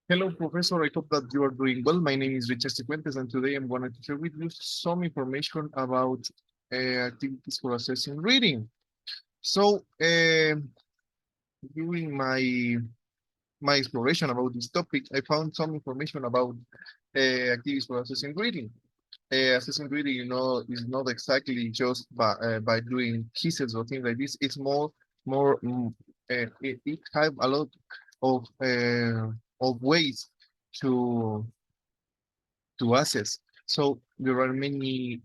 Hello, Professor. I hope that you are doing well. My name is Richard Cifuentes, and today I'm going to share with you some information about activities for assessing reading. So, during my exploration about this topic, I found some information about activities for assessing reading. Assessing reading, is not exactly just by doing quizzes or things like this. It's more. It have a lot of ways to assess. So there are many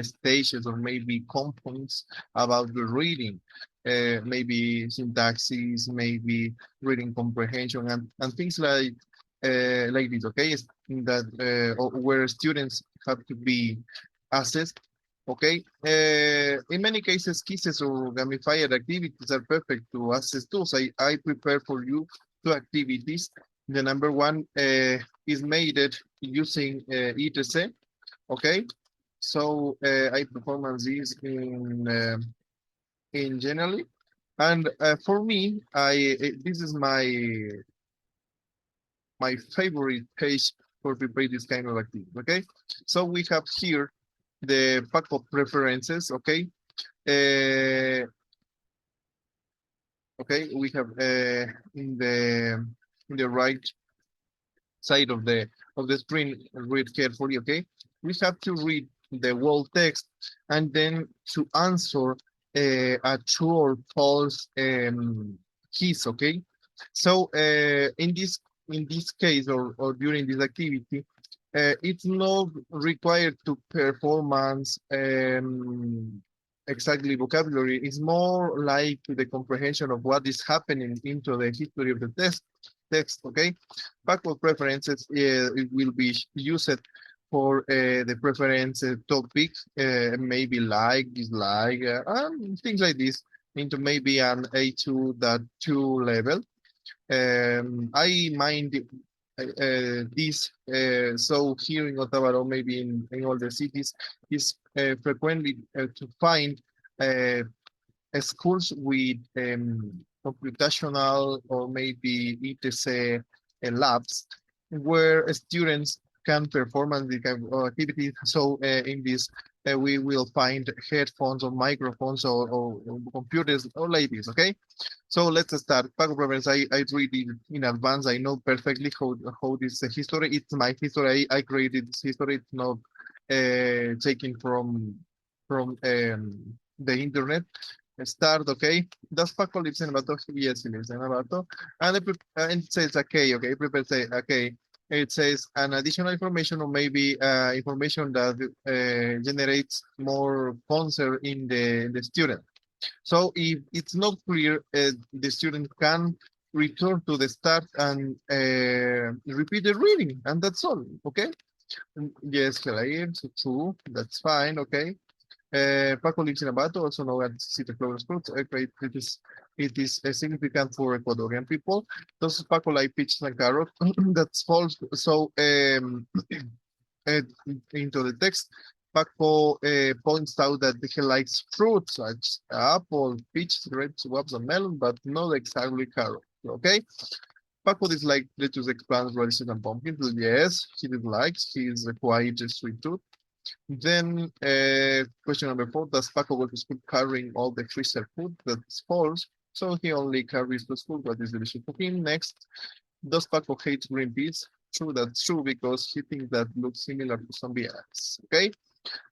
stages or maybe components about the reading, maybe syntaxes, maybe reading comprehension, and things like this. Okay, that where students have to be assessed. Okay, in many cases, quizzes or gamified activities are perfect to assess tools. I prepare for you two activities. The number one is made it using ETC. Okay, so I perform these in generally, and for me, this is my favorite page for prepare this kind of activity. Okay, so we have here the pack of preferences. Okay, uh, okay, we have in the right side of the screen, read carefully. Okay, we have to read the whole text and then to answer a true or false keys. Okay, so in this case or during this activity, it's not required to performance exactly vocabulary. It's more like the comprehension of what is happening into the history of the text. Okay, backward preferences, it will be used for the preference topic, maybe like, dislike, things like this, into maybe an A2.2 level. I mind this. So here in Otavalo, maybe in all the cities, is frequently to find uh, schools with computational or maybe ETC labs where students can perform and the kind of activities. So in this, we will find headphones or microphones or computers or like this. Okay, so let's start. Paco Province, I read it in advance. I know perfectly how this history. It's my history. I created this history. It's not taken from the internet. Start, okay. Does Paco lives in Abato? Yes, he lives in Abato. And it says, okay. Prepare say, okay. It says an additional information or maybe information that generates more concern in the student. So if it's not clear, the student can return to the start and repeat the reading, and that's all. Okay. Yes, Helaim, so true. That's fine. Okay. Paco lives in Abato, also known as City Flowers Fruit. Okay, it is significant for Ecuadorian people. Those Paco like peaches and carrot. That's false. So uh, into the text, Paco points out that he likes fruits such apple, peach, grapes, grapes, and melon, but not exactly carrot. Okay. Paco dislikes lettuce, eggplants, radishes, and pumpkins. Yes, he dislikes. He is quite sweet tooth. Then question number 4, does Paco go to school carrying all the freezer food? That's false. So he only carries to school what is delicious for him. Next, does Paco hate green peas? True, that's true because he thinks that looks similar to zombie eggs. Okay,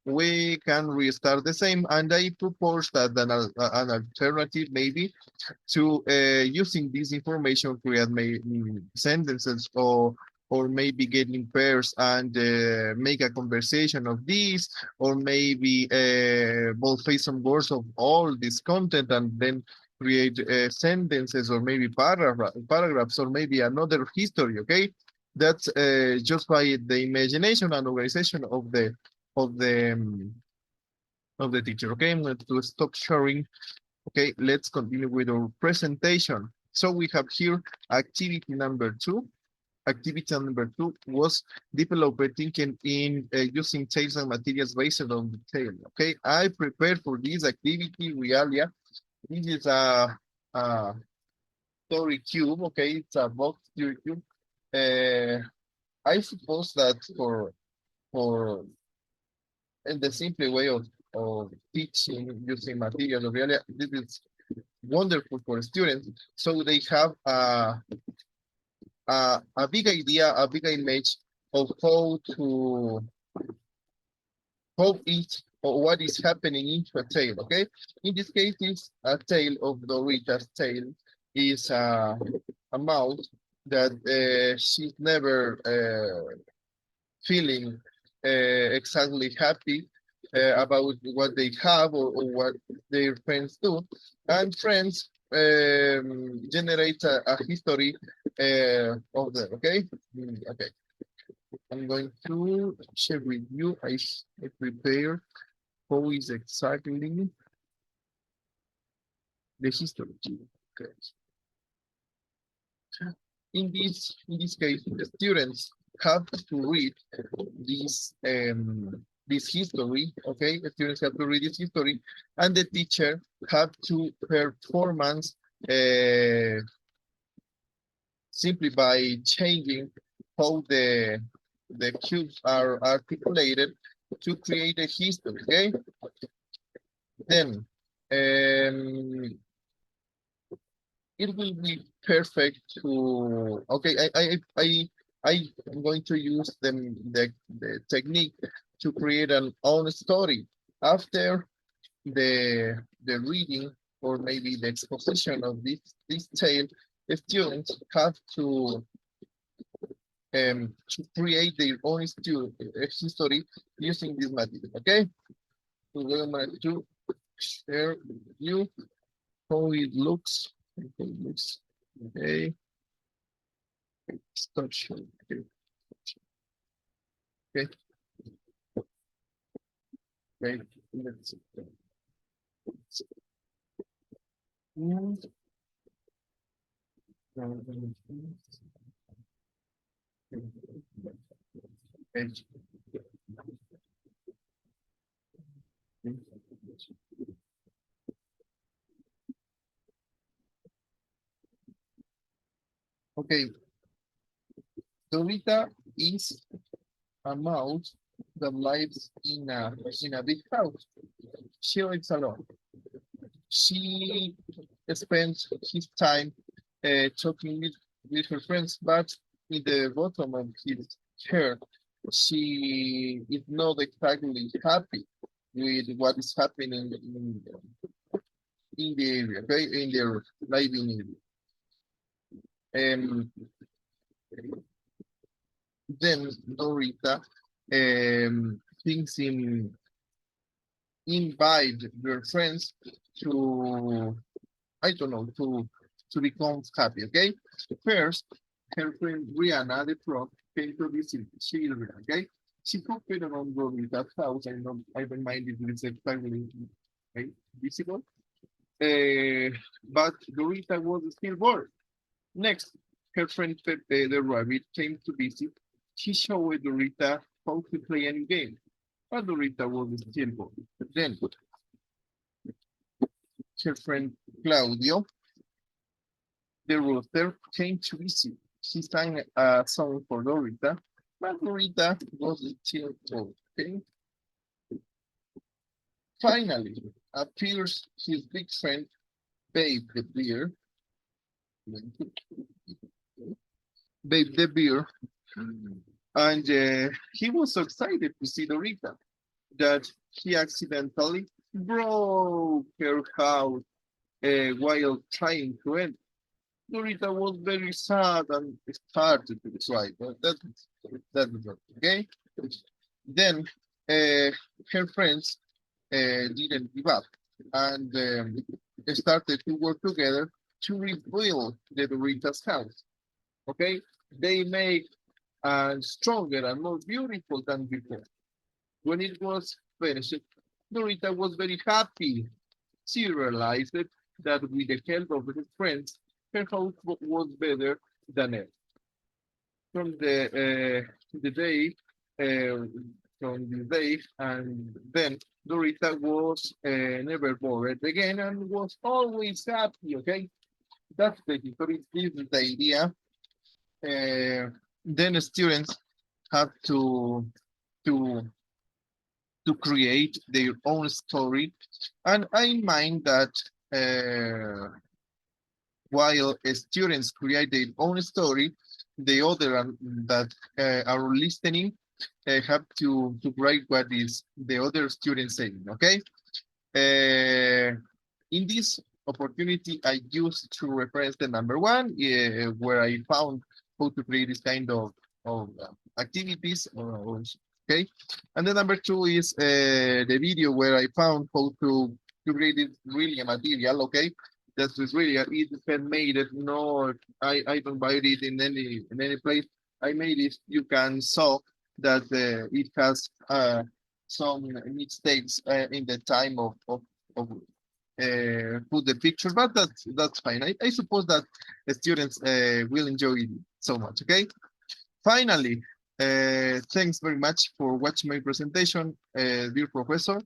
we can restart the same, and I propose that an alternative maybe to using this information create sentences or maybe getting pairs and make a conversation of this, or maybe both face some words of all this content and then create sentences or maybe paragraphs or maybe another history. Okay, that's just by the imagination and organization of the um, of the teacher. Okay, I'm going to stop sharing. Okay, let's continue with our presentation. So we have here activity number 2. Activity number 2 was developer thinking in using tales and materials based on the tale. Okay, I prepared for this activity, Realia. This is a story cube. Okay, it's a box story cube. I suppose that for in the simple way of teaching using material, really, this is wonderful for students. So they have a big idea, a big image of how each or what is happening into a tale. Okay, in this case, it's a tale of Dorita's tale is a mouse that she's never feeling exactly happy about what they have or what their friends do. And friends generate a history of them, okay? Okay, I'm going to share with you. I prepare how is exactly the history. Okay. In this case, the students have to read this history. Okay, the students have to read this history, and the teacher have to performance simply by changing how the cubes are articulated to create a history. Okay, then it will be perfect to okay I am going to use the technique to create an own story after the reading or maybe the exposition of this tale. The students have to create their own history using this material. Okay, so we're going to share with you how it looks. Okay, looks okay. Start showing. Okay. Okay. Okay. Let's see. Mm, okay. Okay. Dorita is a mouse that lives in a big house. She lives alone. She spends his time talking with her friends, but in the bottom of his heart, she is not exactly happy with what is happening in the area, okay, in their living area. Then Dorita thinks in invite their friends to I don't know to become happy. Okay, first her friend Rihanna the frog came to visit children. Okay, she cooked around Dorita's house. I don't mind if it's exactly okay, visible. But Dorita was still bored. Next, her friend Pepe the rabbit came to visit. She showed Dorita how to play any game, but Dorita was still bored. Then her friend Claudio the rooster came to visit. He sang a song for Dorita, but Dorita was still bored. Okay? Finally, appears his big friend Babe the bear. Babe the bear, and he was so excited to see Dorita that he accidentally broke her house while trying to enter. Dorita was very sad and started to cry, but that's not okay. Then her friends didn't give up and started to work together to rebuild the Dorita's house. Okay, they make stronger and more beautiful than before. When it was finished, Dorita was very happy. She realized that with the help of her friends, her house was better than ever. From the day, uh, from the day, and then Dorita was never bored again and was always happy. Okay, That's the history. This is the idea. Then students have to to create their own story, and I mind that while students create their own story, the other that are listening have to write what is the other student saying. Okay. In this opportunity, I used to reference the number one, where I found how to create this kind of activities. Okay, and the number two is the video where I found how to create it really a material. Okay, that is really it's made it. No, I don't buy it in any place. I made it. You can saw that it has some mistakes in the time of put the picture, but that's fine. I suppose that the students will enjoy it so much. Okay. Finally, thanks very much for watching my presentation, dear professor.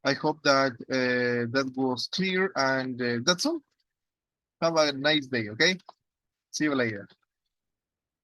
I hope that that was clear, and that's all. Have a nice day. Okay. See you later.